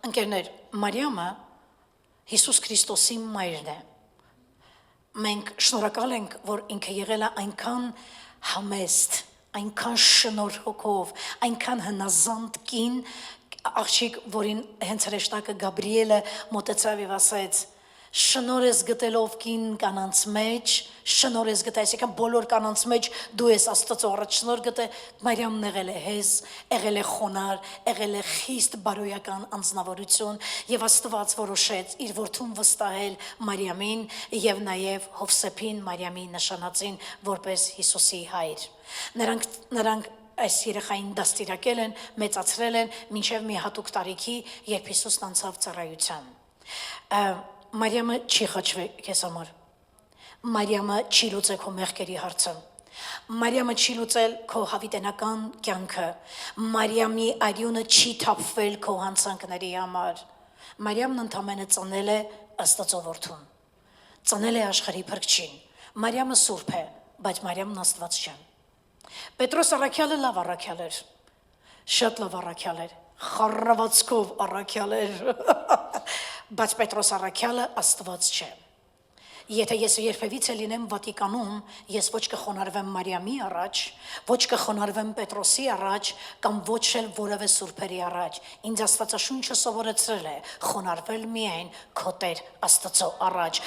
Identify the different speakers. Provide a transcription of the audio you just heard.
Speaker 1: ընկերներ, Մարիամը Հիսուս Քրիստոսի մայրն է։ Մենք շնորհակալ ենք, որ ինքը եղել է այնքան համեստ, այնքան շնորհքով, այնքան հնազանդ կին, աղջիկ, որին հենց հրեշտակը Գաբրիելը մոտեցավ եւ ասաց. շնորհ ես գտելով կին կանանց մեջ, շնորհ ես գտա, այսինքն բոլոր կանանց մեջ դու ես Աստծո առաջ շնորհ գտե։ Մարիամն եղել է հեզ, եղել է խոնար, եղել է խիստ բարոյական անձնավորություն եւ Աստված որոշեց իր որդուն վստահել Մարիամին եւ նաեւ Հովսեփին Մարիամի նշանածին որպես Հիսուսի հայր։ Նրանք այս երեխային դաստիարակել են, մեծացրել են մինչև մի հատուկ տարիքի, երբ Հիսուսն անցավ ծառայության։ Մարիամը չի խաչվել քեզ համար։ Մարիամը չի լուծել քո մեղքերի հարցը։ Մարիամը չի լուծել քո հավիտենական կյանքը։ Մարիամի արյունը չի թափվել քո հանցանքների համար։ Մարիամն ընդամենը ծնել է Աստծո որդուն։ Ծնել է աշխարհի փրկչին։ Մարիամը սուրբ է, բայց Մարիամն Աստված չէ։ Պետրոս առաքյալը լավ առաքյալ էր։ Շատ լավ առաքյալ էր։ Խառնվածքով առաքյալ էր։ Բայց Պետրոս առաքյալը Աստված չէ։ Եթե ես երբևիցե լինեմ Վատիկանում, ես ոչ կխոնարհվեմ Մարիամի առաջ, ոչ կխոնարհվեմ Պետրոսի առաջ, կամ ոչ էլ որևէ սուրբերի առաջ։ Ինձ Աստվածաշունչը սովորեցրել է խոնարհվել միայն քո Տեր Աստծո առաջ։